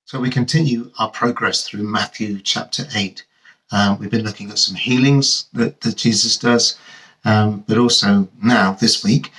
So we continue our progress through Matthew chapter 8. We've been looking at some healings that Jesus does, but also now, this week,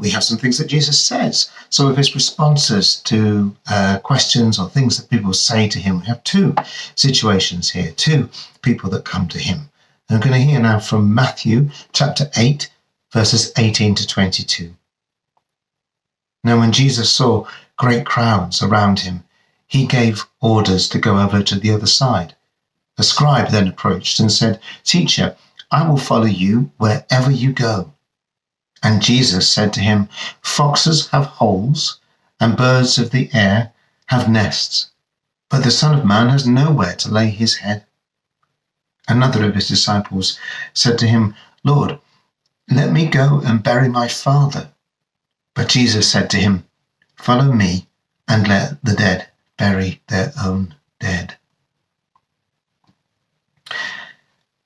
we have some things that Jesus says. So of his responses to questions or things that people say to him, we have two situations here, two people that come to him. And we're going to hear now from Matthew chapter 8, verses 18 to 22. Now when Jesus saw great crowds around him, he gave orders to go over to the other side. A scribe then approached and said, "Teacher, I will follow you wherever you go." And Jesus said to him, "Foxes have holes, and birds of the air have nests, but the Son of Man has nowhere to lay his head." Another of his disciples said to him, "Lord, let me go and bury my father." But Jesus said to him, "Follow me and let the dead bury their own dead."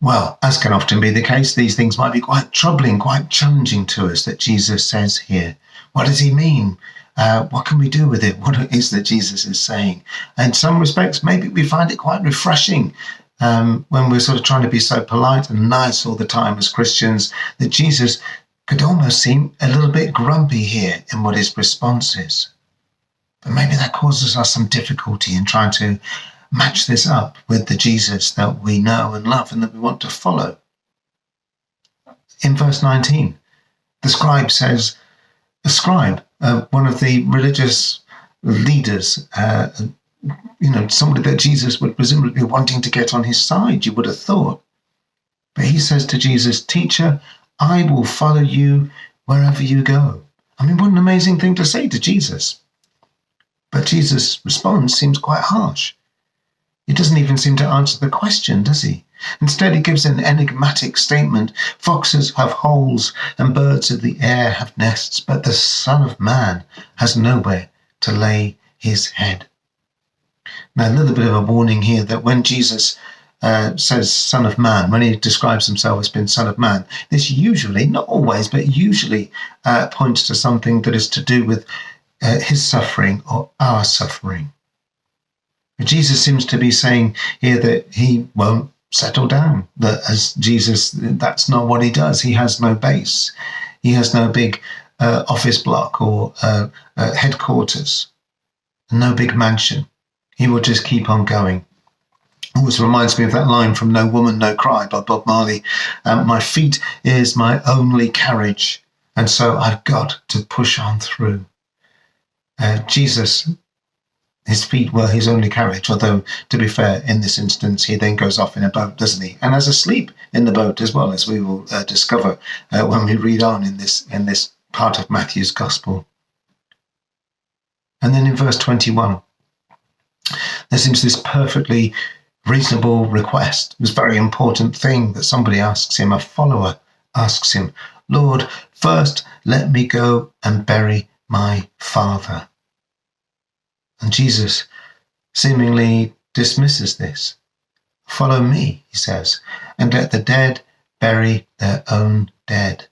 Well, as can often be the case, these things might be quite troubling, quite challenging to us that Jesus says here. What does he mean? What can we do with it? What is that Jesus is saying? In some respects, maybe we find it quite refreshing when we're sort of trying to be so polite and nice all the time as Christians, that Jesus could almost seem a little bit grumpy here in what his response is. But maybe that causes us some difficulty in trying to match this up with the Jesus that we know and love and that we want to follow. In verse 19, the scribe says, one of the religious leaders, somebody that Jesus would presumably be wanting to get on his side, you would have thought. But he says to Jesus, "Teacher, I will follow you wherever you go." I mean, what an amazing thing to say to Jesus. But Jesus' response seems quite harsh. He doesn't even seem to answer the question, does he? Instead, he gives an enigmatic statement. Foxes have holes and birds of the air have nests, but the Son of Man has nowhere to lay his head. Now, a little bit of a warning here that when Jesus says Son of Man, when he describes himself as being Son of Man, this usually, not always, but usually points to something that is to do with his suffering or our suffering. But Jesus seems to be saying here that he won't settle down, that as Jesus, that's not what he does. He has no base. He has no big office block or headquarters, no big mansion. He will just keep on going. Always reminds me of that line from No Woman, No Cry by Bob Marley. My feet is my only carriage, and so I've got to push on through. Jesus, his feet were his only carriage, although, to be fair, in this instance, he then goes off in a boat, doesn't he? And has asleep in the boat as well, as we will discover when we read on in this part of Matthew's Gospel. And then in verse 21, there seems this perfectly reasonable request, this very important thing that somebody asks him, a follower asks him, "Lord, first let me go and bury my father." And Jesus seemingly dismisses this. "Follow me," he says, "and let the dead bury their own dead."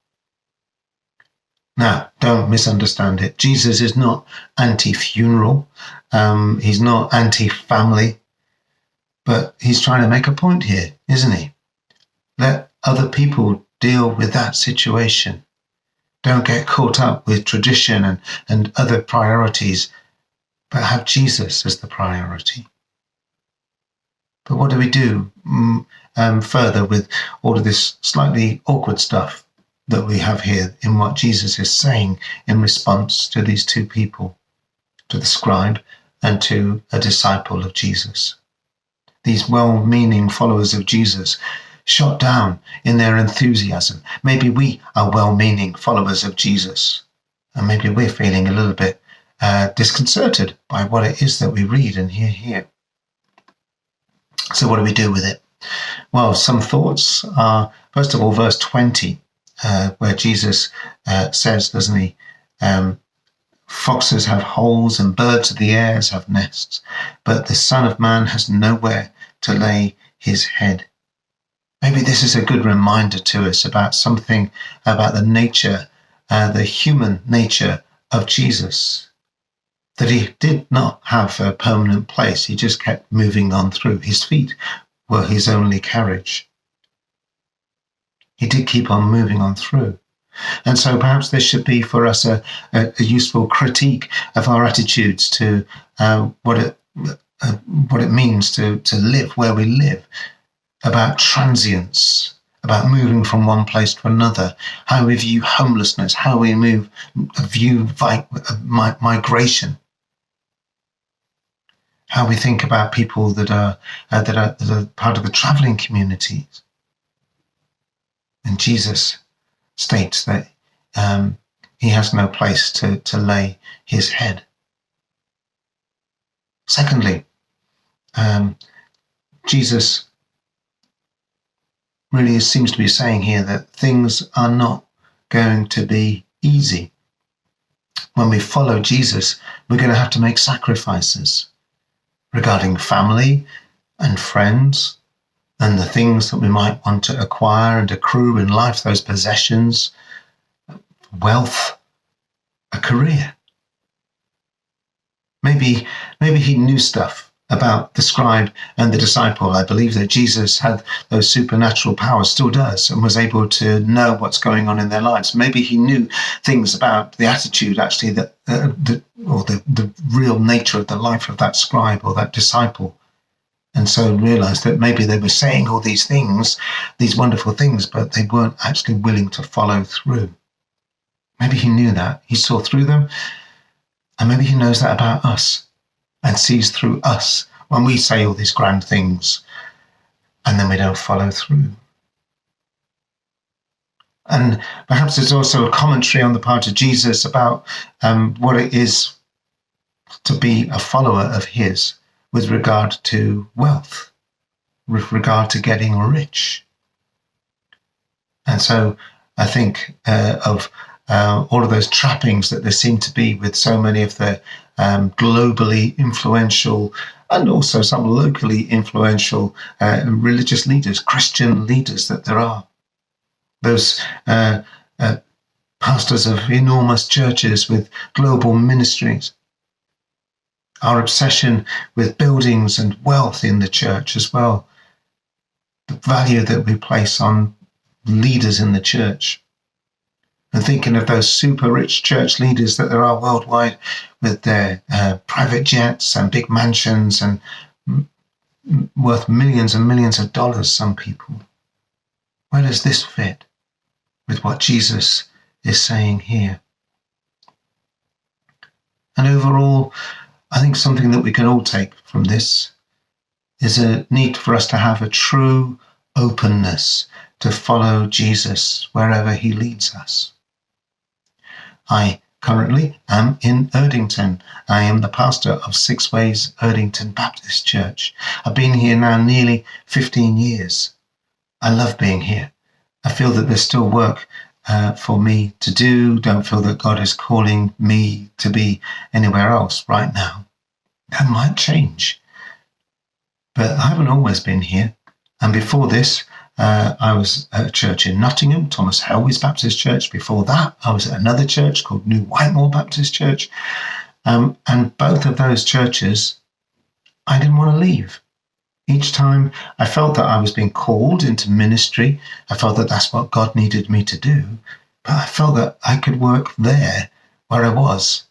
Now, don't misunderstand it. Jesus is not anti-funeral. He's not anti-family. But he's trying to make a point here, isn't he? Let other people deal with that situation. Don't get caught up with tradition and other priorities, but have Jesus as the priority. But what do we do further with all of this slightly awkward stuff that we have here in what Jesus is saying in response to these two people, to the scribe and to a disciple of Jesus? These well-meaning followers of Jesus, shot down in their enthusiasm. Maybe we are well-meaning followers of Jesus, and maybe we're feeling a little bit disconcerted by what it is that we read and hear here. So what do we do with it? Well, some thoughts are, first of all, verse 20, where Jesus says, doesn't he, "Foxes have holes and birds of the air have nests, but the Son of Man has nowhere to lay his head." Maybe this is a good reminder to us about something about the nature, the human nature of Jesus. that he did not have a permanent place. He just kept moving on through. His feet were his only carriage. He did keep on moving on through. And so perhaps this should be for us a useful critique of our attitudes to what it means to live where we live, about transience, about moving from one place to another, how we view homelessness, how we view migration, how we think about people that are part of the traveling communities. And Jesus states that he has no place to lay his head. Secondly, Jesus really seems to be saying here that things are not going to be easy. When we follow Jesus, we're going to have to make sacrifices regarding family and friends and the things that we might want to acquire and accrue in life, those possessions, wealth, a career. Maybe he knew stuff about the scribe and the disciple. I believe that Jesus had those supernatural powers, still does, and was able to know what's going on in their lives. Maybe he knew things about the attitude, actually, the real nature of the life of that scribe or that disciple. And so realized that maybe they were saying all these things, these wonderful things, but they weren't actually willing to follow through. Maybe he knew that. He saw through them. And maybe he knows that about us and sees through us when we say all these grand things and then we don't follow through. And perhaps there's also a commentary on the part of Jesus about what it is to be a follower of his with regard to wealth, with regard to getting rich. And so I think of all of those trappings that there seem to be with so many of the globally influential and also some locally influential religious leaders, Christian leaders that there are. Those pastors of enormous churches with global ministries. Our obsession with buildings and wealth in the church as well. The value that we place on leaders in the church. And thinking of those super rich church leaders that there are worldwide with their private jets and big mansions and worth millions and millions of dollars, some people. Where does this fit with what Jesus is saying here? And overall, I think something that we can all take from this is a need for us to have a true openness to follow Jesus wherever he leads us. I currently am in Erdington. I am the pastor of Six Ways Erdington Baptist Church. I've been here now nearly 15 years. I love being here. I feel that there's still work for me to do. Don't feel that God is calling me to be anywhere else right now. That might change. But I haven't always been here. And before this, I was at a church in Nottingham, Thomas Helwey's Baptist Church. Before that, I was at another church called New Whitemore Baptist Church. And both of those churches, I didn't want to leave. Each time I felt that I was being called into ministry. I felt that that's what God needed me to do. But I felt that I could work there where I was,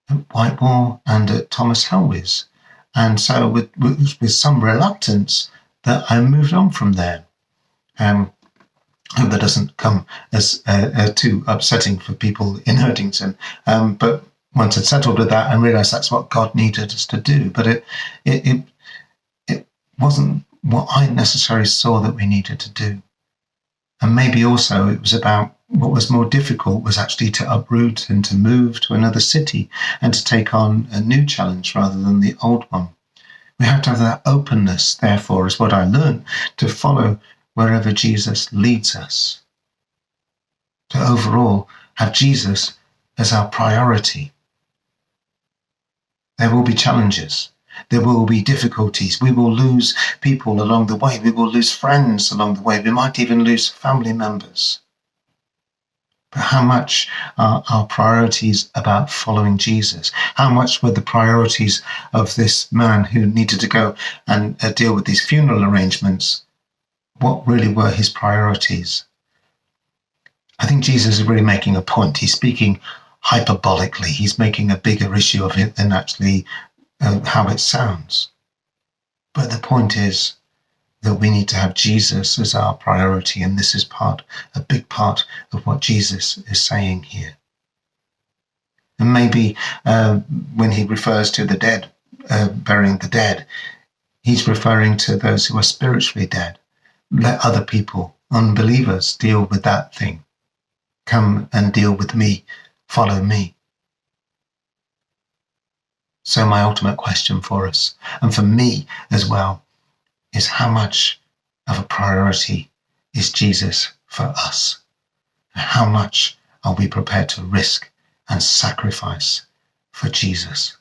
at Whitemore and at Thomas Helwey's. And so with some reluctance that I moved on from there. I hope that doesn't come as too upsetting for people in Erdington. But once I'd settled with that and realised that's what God needed us to do, but it wasn't what I necessarily saw that we needed to do. And maybe also it was about what was more difficult was actually to uproot and to move to another city and to take on a new challenge rather than the old one. We have to have that openness, therefore, is what I learned, to follow wherever Jesus leads us. To overall have Jesus as our priority. There will be challenges. There will be difficulties. We will lose people along the way. We will lose friends along the way. We might even lose family members. But how much are our priorities about following Jesus? How much were the priorities of this man who needed to go and deal with these funeral arrangements? What really were his priorities? I think Jesus is really making a point. He's speaking hyperbolically. He's making a bigger issue of it than actually how it sounds. But the point is that we need to have Jesus as our priority, and this is a big part of what Jesus is saying here. And maybe when he refers to the dead, burying the dead, he's referring to those who are spiritually dead. Let other people, unbelievers, deal with that thing. Come and deal with me. Follow me. So my ultimate question for us, and for me as well, is how much of a priority is Jesus for us? How much are we prepared to risk and sacrifice for Jesus?